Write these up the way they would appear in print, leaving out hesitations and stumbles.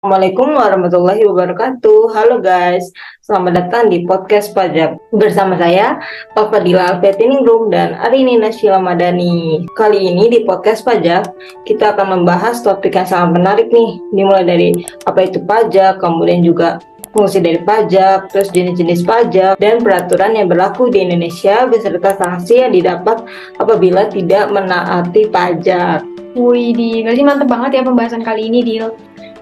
Assalamualaikum warahmatullahi wabarakatuh. Halo guys, selamat datang di podcast pajak bersama saya Fadila Alfiatiningrum dan Arini Nasyila Madani. Kali ini di podcast pajak kita akan membahas topik yang sangat menarik nih, dimulai dari apa itu pajak, kemudian juga fungsi dari pajak, terus jenis-jenis pajak dan peraturan yang berlaku di Indonesia beserta sanksi yang didapat apabila tidak menaati pajak. Wih, berarti mantep banget ya pembahasan kali ini, Dil.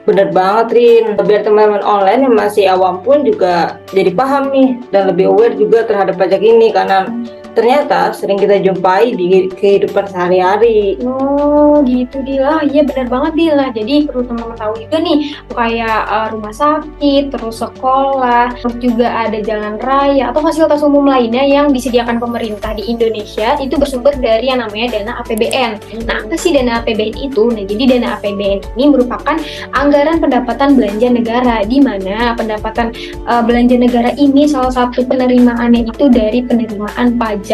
Bener banget, Rin. Biar teman-teman online yang masih awam pun juga jadi paham nih dan lebih aware juga terhadap pajak ini karena ternyata sering kita jumpai di kehidupan sehari-hari. Oh, gitu, Dil. Iya bener banget, Dil. Nah, jadi perlu teman-teman tahu juga nih, kayak rumah sakit, terus sekolah, terus juga ada jalan raya atau fasilitas umum lainnya yang disediakan pemerintah di Indonesia itu bersumber dari yang namanya dana APBN. Nah, apa sih dana APBN itu? Nah, jadi dana APBN ini merupakan anggaran pendapatan belanja negara, di mana pendapatan belanja negara ini salah satu penerimaannya itu dari penerimaan pajak,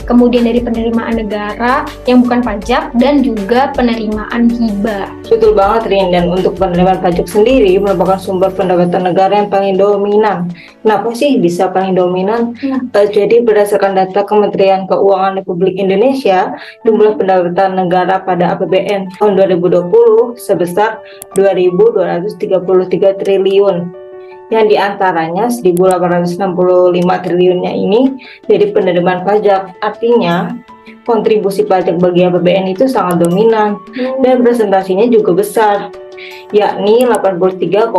kemudian dari penerimaan negara yang bukan pajak, dan juga penerimaan hibah. Betul banget, Rin. Dan untuk penerimaan pajak sendiri merupakan sumber pendapatan negara yang paling dominan. Kenapa sih bisa paling dominan? Jadi berdasarkan data Kementerian Keuangan Republik Indonesia, jumlah pendapatan negara pada APBN tahun 2020 sebesar 2.233 triliun. Yang diantaranya 1.865 triliunnya ini dari penerimaan pajak. Artinya kontribusi pajak bagi APBN itu sangat dominan dan presentasinya juga besar, yakni 83,54%.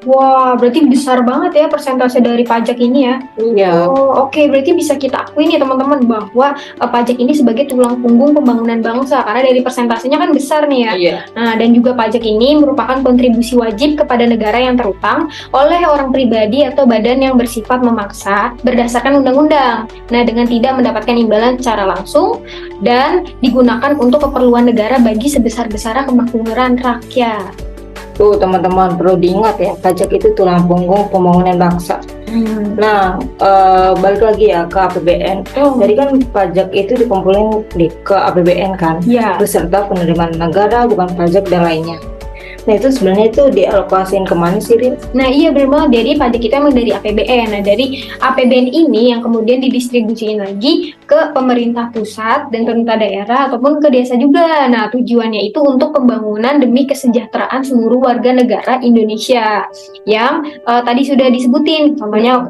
Wah, berarti besar banget ya persentase dari pajak ini ya. Iya. Oh, oke. Berarti bisa kita akui nih teman-teman bahwa pajak ini sebagai tulang punggung pembangunan bangsa karena dari persentasenya kan besar nih ya. Iya. Nah, dan juga pajak ini merupakan kontribusi wajib kepada negara yang terutang oleh orang pribadi atau badan yang bersifat memaksa berdasarkan undang-undang. Nah, dengan tidak mendapatkan imbalan secara langsung dan digunakan untuk keperluan negara bagi sebesar-besarnya kemakmuran rakyat. Tuh teman-teman perlu diingat ya, pajak itu tulang punggung pembangunan bangsa. Nah, balik lagi ya ke APBN. Jadi kan pajak itu dikumpulin ke APBN kan, beserta penerimaan negara, bukan pajak dan lainnya. Nah, itu sebenarnya itu dialokasiin kemana sih, Rin? Nah, iya benar. Jadi pajak itu emang dari APBN. Nah, dari APBN ini yang kemudian didistribusiin lagi ke pemerintah pusat dan pemerintah daerah ataupun ke desa juga. Nah, tujuannya itu untuk pembangunan demi kesejahteraan seluruh warga negara Indonesia yang tadi sudah disebutin. Contohnya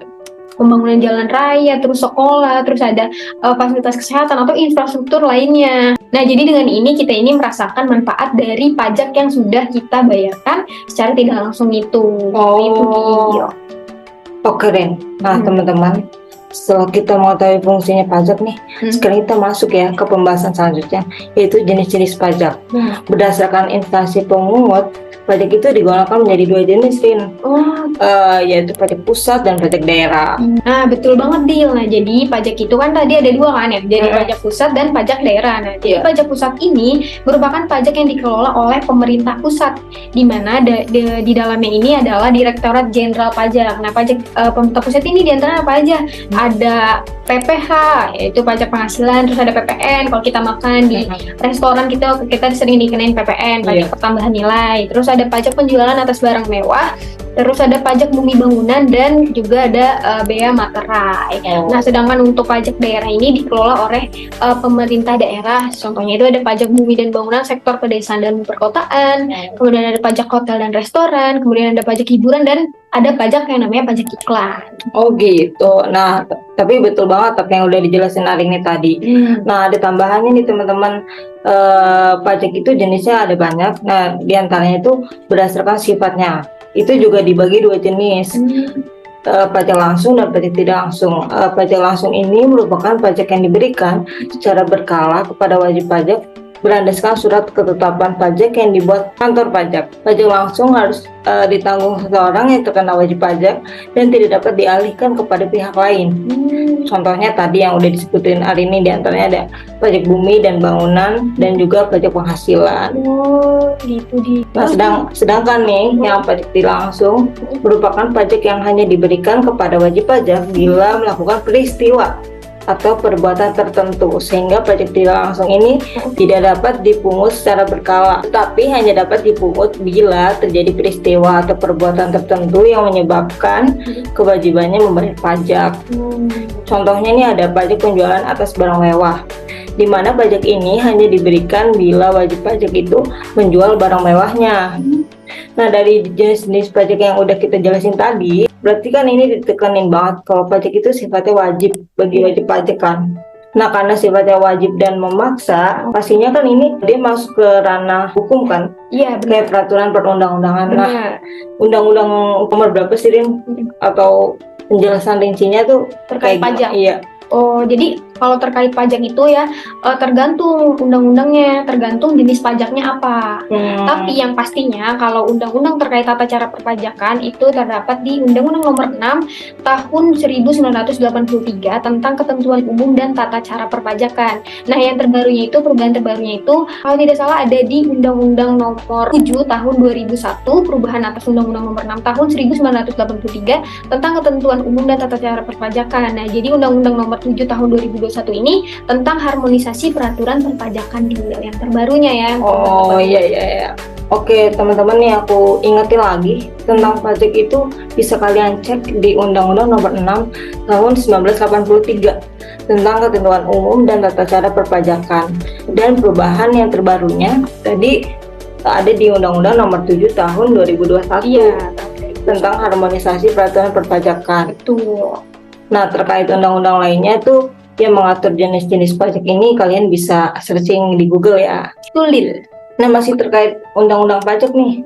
pembangunan jalan raya, terus sekolah, terus ada fasilitas kesehatan atau infrastruktur lainnya. Nah, jadi dengan ini kita ini merasakan manfaat dari pajak yang sudah kita bayarkan secara tidak langsung itu. Itu dia. Oke, Ren. Nah, teman-teman, setelah kita mengetahui fungsinya pajak nih, sekarang kita masuk ya ke pembahasan selanjutnya, yaitu jenis-jenis pajak. Berdasarkan instansi pemungut, pajak itu digolongkan menjadi dua jenis, Rin. Yaitu pajak pusat dan pajak daerah. Nah, betul banget, Dil. Nah, jadi pajak itu kan tadi ada dua kan ya, jadi pajak pusat dan pajak daerah. Nah, jadi pajak pusat ini merupakan pajak yang dikelola oleh pemerintah pusat, di mana di dalamnya ini adalah Direktorat Jenderal Pajak. Nah, pajak pemerintah pusat ini diantara apa aja? Ada PPH, yaitu pajak penghasilan, terus ada PPN. Kalau kita makan di restoran kita sering dikenain PPN, pajak pertambahan nilai. Terus ada pajak penjualan atas barang mewah, terus ada pajak bumi bangunan dan juga ada bea materai. Nah, sedangkan untuk pajak daerah ini dikelola oleh pemerintah daerah. Contohnya itu ada pajak bumi dan bangunan sektor pedesaan dan perkotaan, kemudian ada pajak hotel dan restoran, kemudian ada pajak hiburan, dan ada pajak yang namanya pajak iklan. Oh gitu. Nah, tapi betul banget apa yang udah dijelasin hari ini tadi. Nah, ada tambahannya nih teman-teman. Pajak itu jenisnya ada banyak. Nah, diantaranya itu berdasarkan sifatnya. Itu juga dibagi dua jenis. Pajak langsung dan pajak tidak langsung. Pajak langsung ini merupakan pajak yang diberikan secara berkala kepada wajib pajak berlandaskan surat ketetapan pajak yang dibuat kantor pajak. Pajak langsung harus ditanggung seseorang yang terkena wajib pajak dan tidak dapat dialihkan kepada pihak lain. Contohnya tadi yang udah disebutin hari ini, diantaranya ada pajak bumi dan bangunan dan juga pajak penghasilan. Gitu di. Nah, sedangkan nih yang pajak tidak langsung merupakan pajak yang hanya diberikan kepada wajib pajak bila melakukan peristiwa atau perbuatan tertentu, sehingga pajak tidak langsung ini tidak dapat dipungut secara berkala, tetapi hanya dapat dipungut bila terjadi peristiwa atau perbuatan tertentu yang menyebabkan kewajibannya membayar pajak. Contohnya ini ada pajak penjualan atas barang mewah, di mana pajak ini hanya diberikan bila wajib pajak itu menjual barang mewahnya. Nah, dari jenis-jenis pajak yang udah kita jelasin tadi, berarti kan ini ditekanin banget kalau pajak itu sifatnya wajib bagi wajib pajak kan. Nah, karena sifatnya wajib dan memaksa, pastinya kan ini dia masuk ke ranah hukum kan. Iya, Kayak peraturan perundang-undangan. Nah, benar. undang-undang nomor berapa sih, Rin? Atau penjelasan rincinya tuh Terkait kayak pajak. Iya. Oh, jadi kalau terkait pajak itu ya tergantung undang-undangnya, tergantung jenis pajaknya apa. Tapi yang pastinya kalau undang-undang terkait tata cara perpajakan itu terdapat di Undang-Undang Nomor 6 Tahun 1983 tentang ketentuan umum dan tata cara perpajakan. Nah, yang terbarunya itu, perubahan terbarunya itu kalau tidak salah ada di Undang-Undang Nomor 7 Tahun 2001, perubahan atas Undang-Undang Nomor 6 Tahun 1983 tentang ketentuan umum dan tata cara perpajakan. Nah, jadi Undang-Undang Nomor 7 Tahun 2021 ini tentang harmonisasi peraturan perpajakan di yang terbarunya ya. Oh iya. Oke teman-teman nih, aku ingetin lagi tentang pajak itu bisa kalian cek di Undang-Undang Nomor 6 Tahun 1983 tentang ketentuan umum dan tata cara perpajakan. Dan perubahan yang terbarunya tadi ada di Undang-Undang Nomor 7 Tahun 2021 tentang harmonisasi peraturan perpajakan. Betul. Nah, terkait undang-undang lainnya tuh yang mengatur jenis-jenis pajak ini kalian bisa searching di Google ya. Tulil. Nah, masih terkait undang-undang pajak nih,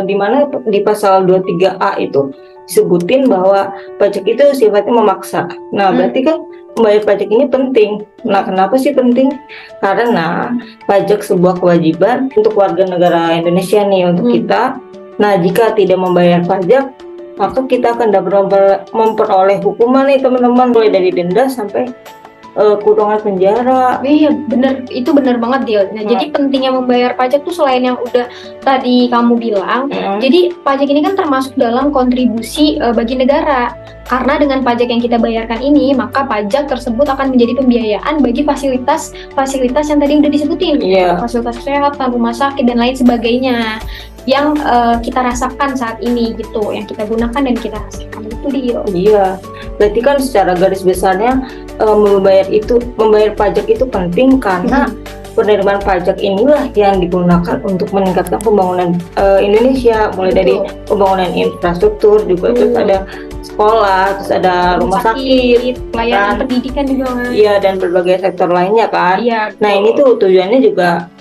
di mana di pasal 23A itu disebutin bahwa pajak itu sifatnya memaksa. Nah, berarti kan membayar pajak ini penting. Nah, kenapa sih penting? Karena pajak sebuah kewajiban untuk warga negara Indonesia nih, untuk kita. Nah, jika tidak membayar pajak, maka kita akan dapat memperoleh hukuman nih teman-teman, mulai dari denda sampai kurungan penjara. Iya bener, itu bener banget Dil. Nah jadi pentingnya membayar pajak tuh selain yang udah tadi kamu bilang, jadi pajak ini kan termasuk dalam kontribusi bagi negara. Karena dengan pajak yang kita bayarkan ini, maka pajak tersebut akan menjadi pembiayaan bagi fasilitas yang tadi udah disebutin, fasilitas kesehatan, rumah sakit dan lain sebagainya yang kita rasakan saat ini gitu, yang kita gunakan dan kita rasakan itu Dil. Iya, berarti kan secara garis besarnya membayar pajak itu penting karena penerimaan pajak inilah yang digunakan untuk meningkatkan pembangunan Indonesia, mulai dari pembangunan infrastruktur juga, terus ada sekolah, terus ada rumah sakit, pelayanan pendidikan juga kan. Iya, dan berbagai sektor lainnya kan. Iya. Nah, ini tuh tujuannya juga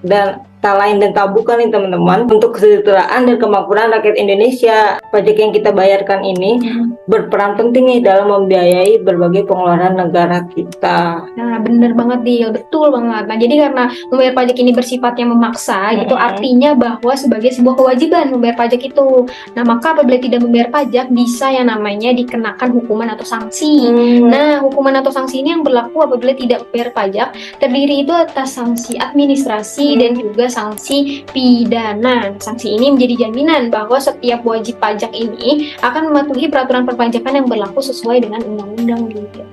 dan tak lain dan tak bukan nih teman-teman, untuk kesejahteraan dan kemakmuran rakyat Indonesia. Pajak yang kita bayarkan ini berperan penting nih dalam membiayai berbagai pengeluaran negara kita. Nah bener banget Dil, betul banget. Nah jadi karena membayar pajak ini bersifatnya memaksa gitu, artinya bahwa sebagai sebuah kewajiban membayar pajak itu. Nah maka apabila tidak membayar pajak bisa yang namanya dikenakan hukuman atau sanksi. Nah hukuman atau sanksi ini yang berlaku apabila tidak membayar pajak terdiri itu atas sanksi administrasi dan juga sanksi pidana. Sanksi ini menjadi jaminan bahwa setiap wajib pajak ini akan mematuhi peraturan perpajakan yang berlaku sesuai dengan undang-undang gitu.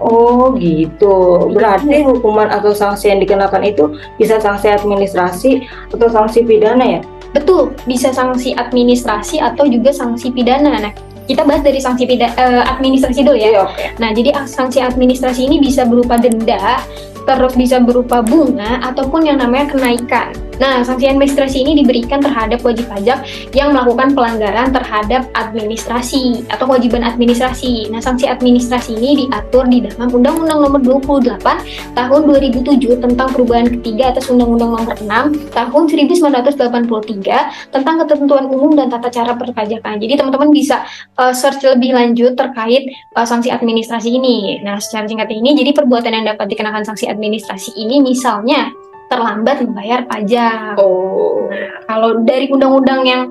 Oh gitu, berarti hukuman atau sanksi yang dikenakan itu bisa sanksi administrasi atau sanksi pidana ya? Betul, bisa sanksi administrasi atau juga sanksi pidana. Nah, kita bahas dari sanksi administrasi dulu ya. Nah, jadi sanksi administrasi ini bisa berupa denda, terus bisa berupa bunga ataupun yang namanya kenaikan. Nah, sanksi administrasi ini diberikan terhadap wajib pajak yang melakukan pelanggaran terhadap administrasi atau kewajiban administrasi. Nah, sanksi administrasi ini diatur di dalam Undang-Undang Nomor 28 Tahun 2007 tentang perubahan ketiga atas Undang-Undang Nomor 6 Tahun 1983 tentang ketentuan umum dan tata cara perpajakan. Jadi teman-teman bisa search lebih lanjut terkait sanksi administrasi ini. Nah, secara singkat ini, jadi perbuatan yang dapat dikenakan sanksi administrasi ini misalnya terlambat membayar pajak. Nah, kalau dari undang-undang yang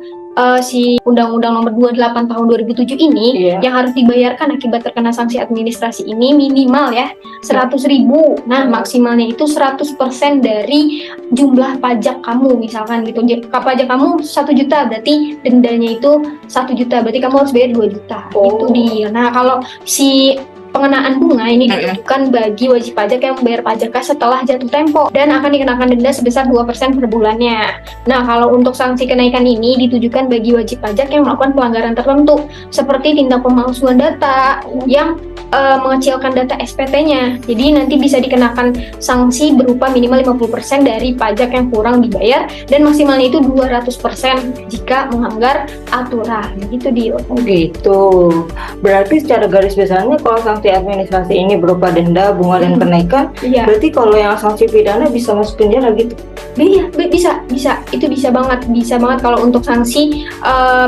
si Undang-Undang Nomor 28 Tahun 2007 ini, yang harus dibayarkan akibat terkena sanksi administrasi ini minimal ya 100.000. Nah, maksimalnya itu 100% dari jumlah pajak kamu, misalkan gitu. Pajak kamu 1 juta, berarti dendanya itu 1 juta, berarti kamu harus bayar 2 juta. Itu dia. Nah, kalau si pengenaan bunga ini ditujukan bagi wajib pajak yang membayar pajaknya setelah jatuh tempo dan akan dikenakan denda sebesar 2% per bulannya. Nah, kalau untuk sanksi kenaikan ini ditujukan bagi wajib pajak yang melakukan pelanggaran tertentu seperti tindak pemalsuan data yang mengecilkan data SPT-nya. Jadi nanti bisa dikenakan sanksi berupa minimal 50% dari pajak yang kurang dibayar dan maksimalnya itu 200% jika melanggar aturan. Gitu Dio. Gitu. Berarti secara garis besarnya kalau sanksi administrasi ini berupa denda, bunga dan kenaikan, Iya. berarti kalau yang sanksi pidana bisa masuk penjara gitu. Iya, bisa. Itu bisa banget kalau untuk sanksi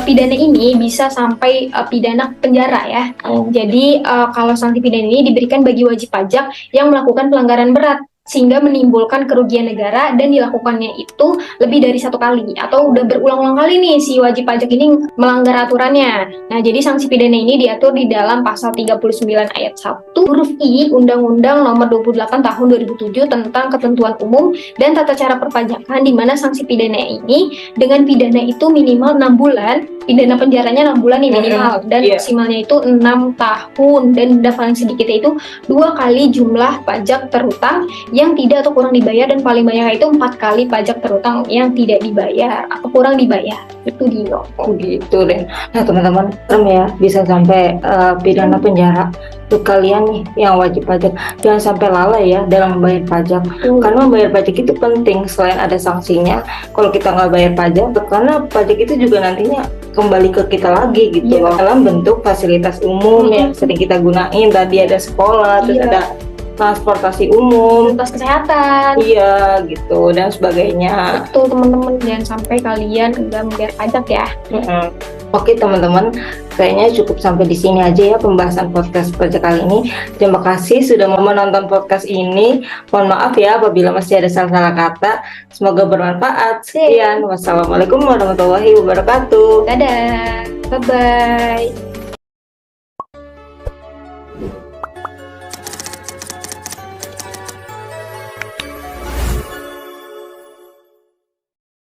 pidana ini bisa sampai pidana penjara ya. Jadi kalau sanksi pidana ini diberikan bagi wajib pajak yang melakukan pelanggaran berat sehingga menimbulkan kerugian negara dan dilakukannya itu lebih dari 1 kali atau udah berulang-ulang kali nih si wajib pajak ini melanggar aturannya. Nah, jadi sanksi pidana ini diatur di dalam pasal 39 ayat 1 huruf I Undang-Undang Nomor 28 Tahun 2007 tentang Ketentuan Umum dan Tata Cara Perpajakan, di mana sanksi pidana ini dengan pidana itu minimal 6 bulan, pidana penjaranya 6 bulan nih minimal dan maksimalnya itu 6 tahun dan denda paling sedikitnya itu 2 kali jumlah pajak terhutang yang tidak atau kurang dibayar dan paling banyak itu 4 kali pajak terhutang yang tidak dibayar atau kurang dibayar. Itu Dio. Gitu deh. Nah teman-teman, serem ya bisa sampai pidana penjara. Untuk kalian nih yang wajib pajak, jangan sampai lalai ya dalam membayar pajak. Karena membayar pajak itu penting selain ada sanksinya. Kalau kita nggak bayar pajak, karena pajak itu juga nantinya kembali ke kita lagi gitu loh, dalam bentuk fasilitas umum yang sering kita gunain. Tadi ada sekolah, terus ada transportasi umum, fasilitas kesehatan, gitu dan sebagainya. Betul teman-teman, jangan sampai kalian enggak membayar pajak ya. Oke teman-teman, kayaknya cukup sampai di sini aja ya pembahasan podcast pajak kali ini. Terima kasih sudah mau menonton podcast ini. Mohon maaf ya apabila masih ada salah-salah kata. Semoga bermanfaat. Sekian, wassalamualaikum warahmatullahi wabarakatuh. Dadah, bye-bye.